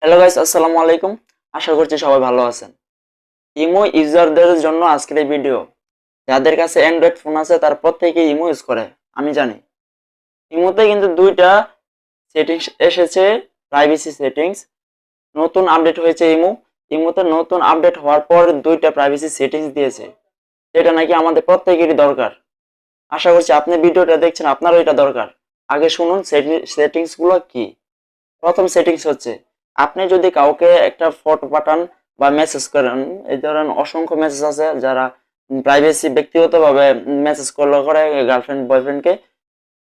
Hello guys, আসসালামু আলাইকুম। আশা করছি সবাই ভালো আছেন। ইমো ইউজারদের জন্য আজকের এই ভিডিও। যাদের কাছে অ্যান্ড্রয়েড ফোন আছে তার প্রত্যেকেই ইমো ইউজ করে, আমি জানি। ইমোতে কিন্তু দুইটা সেটিংস এসেছে, প্রাইভেসি সেটিংস। নতুন আপডেট হয়েছে ইমোতে নতুন আপডেট হওয়ার পর দুইটা প্রাইভেসি সেটিংস দিয়েছে, যেটা নাকি আমাদের প্রত্যেকেরই দরকার। আশা করছি আপনি ভিডিওটা দেখছেন, আপনারও এটা দরকার। আগে শুনুন সেটিংস গুলো কি। প্রথম সেটিংস হচ্ছে, আপনি যদি কাউকে একটা ফটো পাঠান বা মেসেজ করেন, এই ধরেন অসংখ্য মেসেজ আছে যারা প্রাইভেসি ব্যক্তিগতভাবে মেসেজ করলে করে গার্লফ্রেন্ড বয়ফ্রেন্ডকে,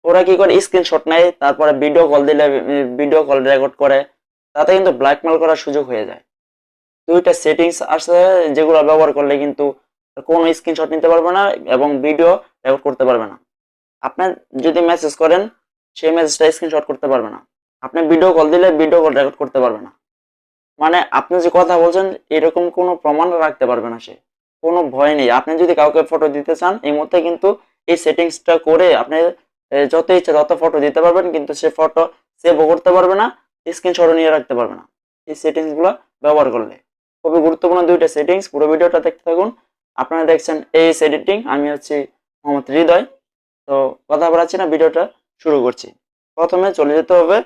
ওরা কি করে স্ক্রিনশট নেয়, তারপরে ভিডিও কল দিলে ভিডিও কল রেকর্ড করে, তাতে কিন্তু ব্ল্যাকমেল করার সুযোগ হয়ে যায়। দুইটা সেটিংস আছে যেগুলো ব্যবহার করলে কিন্তু কোনো স্ক্রিনশট নিতে পারবে না এবং ভিডিও রেকর্ড করতে পারবে না। আপনার যদি মেসেজ করেন, সেই মেসেজটা স্ক্রিনশট করতে পারবে না। আপনি ভিডিও কল দিলে ভিডিও কল রেকর্ড করতে পারবে না। মানে আপনি যে কথা বলছেন এরকম কোনো প্রমাণ রাখতে পারবে না সে। কোনো ভয় নেই। আপনি যদি কাউকে ফটো দিতে চান এই মুহূর্তে কিন্তু এই সেটিংসটা করে আপনি যত ইচ্ছা তত ফটো দিতে পারবেন, কিন্তু সে ফটো সেভও করতে পারবে না, স্ক্রিনশটও নিয়ে রাখতে পারবে না এই সেটিংস গুলো ব্যবহার করলে। খুবই গুরুত্বপূর্ণ দুইটা সেটিংস, পুরো ভিডিওটা দেখতে থাকুন। আপনারা দেখছেন এইচ এডিটিং, আমি হচ্ছি মোহাম্মদ হৃদয়। তো কথা বাড়াচ্ছি না, ভিডিওটা শুরু করছি। প্রথমে চলে যেতে হবে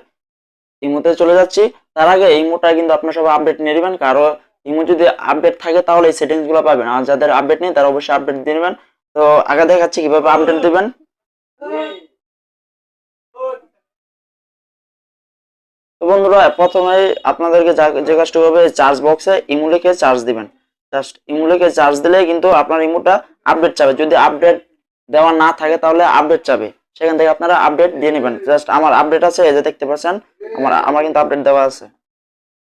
ইমোতে চলে যাচ্ছি। তার আগে ইমোটা কিন্তু আপনার সবাই আপডেট নিয়ে নেবেন, কারো ইমো যদি আপডেট থাকে তাহলে এই সেটিংস গুলো পাবেন, আর যাদের আপডেট নেই তারা অবশ্যই আপডেট দিয়ে নেবেন। তো আগে দেখাচ্ছি কিভাবে আপডেট দিবেন। তো বন্ধুরা, প্রথমে আপনাদেরকে যে কাজটা হবে, চার্জ বক্সে ইমো লিখে চার্জ দিবেন। জাস্ট ইমো লিখে চার্জ দিলে কিন্তু আপনার ইমোটা আপডেট চাবে। যদি আপডেট দেওয়া না থাকে তাহলে আপডেট চাবে, সেখান থেকে আপনারা আপডেট দিয়ে নেবেন। জাস্ট আমার আপডেট আছে, এই যে দেখতে পাচ্ছেন আমার আমার কিন্তু আপডেট দেওয়া আছে।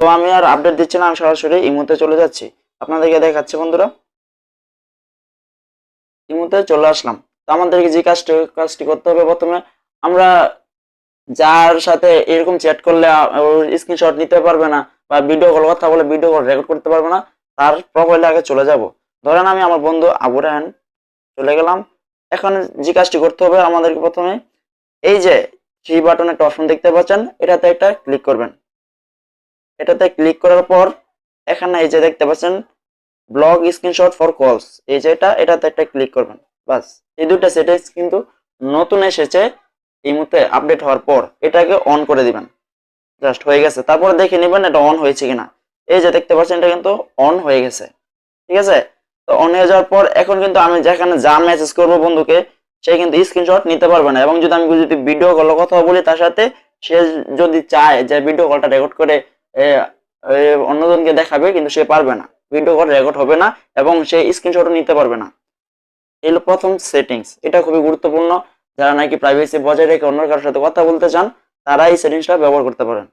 তো আমি আর আপডেট দিচ্ছি না, আমি সরাসরি ইমোতে চলে যাচ্ছি। আপনাদেরকে দেখাচ্ছি বন্ধুরা, ইমোতে চলে আসলাম। তো আমাদেরকে যে কাজটি করতে হবে, প্রথমে আমরা যার সাথে এরকম চ্যাট করলে স্ক্রিনশট নিতে পারবে না বা ভিডিও কল কথা বলে ভিডিও কল রেকর্ড করতে পারবে না, তার প্রোফাইলে আগে চলে যাব। ধরেন আমি আমার বন্ধু আবু রায়হান চলে গেলাম। এখন যে কাজটি করতে হবে আমাদেরকে, প্রথমে এই যে থ্রি বাটন একটা অপশন দেখতে পাচ্ছেন, এটাতে একটা ক্লিক করবেন। এটাতে ক্লিক করার পর এখানে এই যে দেখতে পাচ্ছেন ব্লগ স্ক্রিনশট ফর কলস, এই যে এটাতে একটা ক্লিক করবেন। বাস, এই দুটো সেটিংস কিন্তু নতুন এসেছে এই মুহূর্তে আপডেট হওয়ার পর, এটাকে অন করে দিবেন। জাস্ট হয়ে গেছে, তারপরে দেখে নেবেন এটা অন হয়েছে কিনা। এই যে দেখতে পাচ্ছেন এটা কিন্তু অন হয়ে গেছে, ঠিক আছে। তো অন হয়ে যাওয়ার পর এখন কিন্তু আমি যেখানে যা মেসেজ করবো বন্ধুকে, সে কিন্তু স্ক্রিনশট নিতে পারবে না। এবং যদি ভিডিও কল কথা বলি তার সাথে, সে যদি চায় যে ভিডিও কলটা রেকর্ড করে এ, অন্যজনকে দেখাবে, কিন্তু সে পারবে না, ভিডিও কল রেকর্ড হবে না এবং সে স্ক্রিনশটও নিতে পারবে না। এই হলো প্রথম সেটিংস, এটা খুবই গুরুত্বপূর্ণ। যারা নাকি প্রাইভেসি বজায় রেখে অন্য কারোর সাথে কথা বলতে চান, তারা এই সেটিংসটা ব্যবহার করতে পারেন।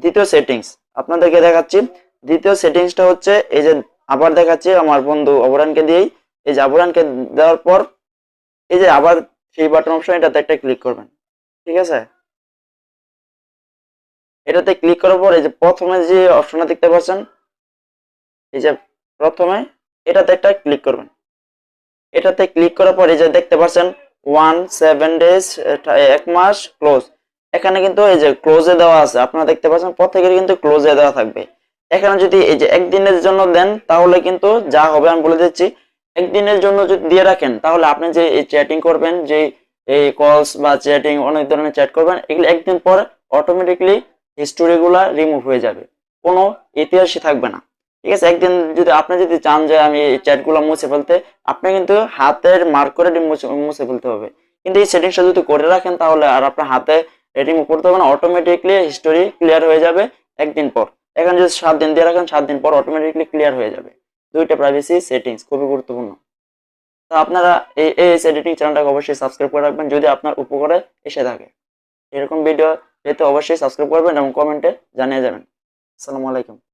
দ্বিতীয় সেটিংস আপনাদেরকে দেখাচ্ছি। দ্বিতীয় সেটিংসটা হচ্ছে এই যে, আবার দেখাচ্ছি আমার বন্ধু অবরানকে দিয়েই। এই যে অবরানকে দেওয়ার পর এই যে আবার থ্রি বাটন অপশন, এটাতে একটা ক্লিক করবেন, ঠিক আছে। এটাতে ক্লিক করার পর এই যে প্রথমে যে অপশনটা দেখতে পাচ্ছেন, এই যে প্রথমে এটাতে একটা ক্লিক করবেন। এটাতে ক্লিক করার পর এই যে দেখতে পাচ্ছেন 17 days, 1 মাস ক্লোজ। এখানে কিন্তু এই যে ক্লোজে দেওয়া আছে, আপনারা দেখতে পাচ্ছেন প্রত্যেকের কিন্তু ক্লোজে দেওয়া থাকবে। এখানে যদি এই যে একদিনের জন্য দেন তাহলে কিন্তু যা হবে আমি বলে দিচ্ছি। একদিনের জন্য যদি দিয়ে রাখেন তাহলে আপনি যে চ্যাটিং করবেন, যে এই কলস বা চ্যাটিং অনেক ধরনের চ্যাট করবেন, এগুলো একদিন পর অটোমেটিকলি হিস্টোরি গুলা রিমুভ হয়ে যাবে, কোনো ইতিহাসই থাকবে না, ঠিক আছে। একদিন যদি আপনি যদি চান যে আমি এই চ্যাট গুলো মুছে ফেলতে, আপনি কিন্তু হাতের মার্ক করে মুছে ফেলতে হবে। কিন্তু এই সেটিংসটা যদি করে রাখেন তাহলে আর আপনার হাতে রিমুভ করতে হবে না, অটোমেটিকলি হিস্টোরি ক্লিয়ার হয়ে যাবে একদিন পর। এখানে যদি 7 দিন দিয়ে রাখেন, 7 দিন পর অটোমেটিকলি ক্লিয়ার হয়ে যাবে। দুইটা প্রাইভেসি সেটিংস খুবই গুরুত্বপূর্ণ। তো আপনারা এই এএস এডিটিং চ্যানেলটাকে অবশ্যই সাবস্ক্রাইব করে রাখবেন যদি আপনার উপকারে এসে থাকে। এরকম ভিডিও পেতে অবশ্যই সাবস্ক্রাইব করবেন এবং কমেন্টে জানিয়ে যাবেন। আসসালামু আলাইকুম।